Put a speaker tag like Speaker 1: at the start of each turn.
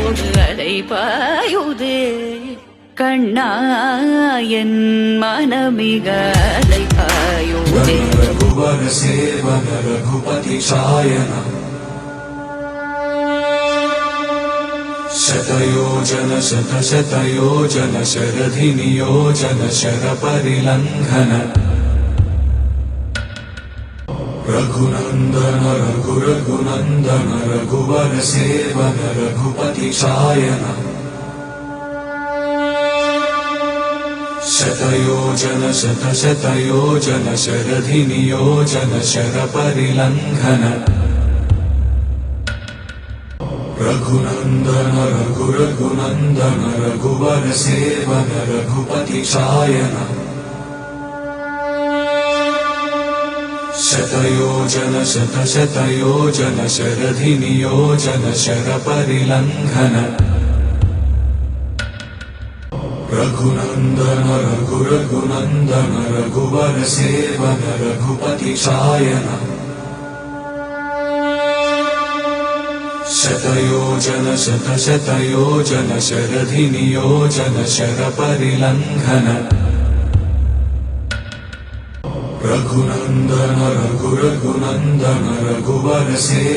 Speaker 1: போது அலை பாயுதே கண்ணா என் மனமிக அலை பாயுதே
Speaker 2: ரகுவர் சேவன ரகுபதி சாயன शतयोजन शतशतयोजन शरधि नियोजन शर परिलंघन रघुनंदन रघुरघुनंदन रघुवर सेवन रघुपति शायन शतयोजन शतशतयोजन शरधि नियोजन शर परिलंघन रघुनंदन रघुरघुनंदन रघुवर सेवन रघुपति शायन शतयोजन शतशतयोजन शरधि नियोजन शर परिलंघन रघुनंदन रघुरघुनंदन रघुवर सेवन रघुपति शायन शतयोजन शतशतयोजन शरधि नियोजन शर परिलंघन रघुनंदन रघुरघुनंदन रघुवर सेवन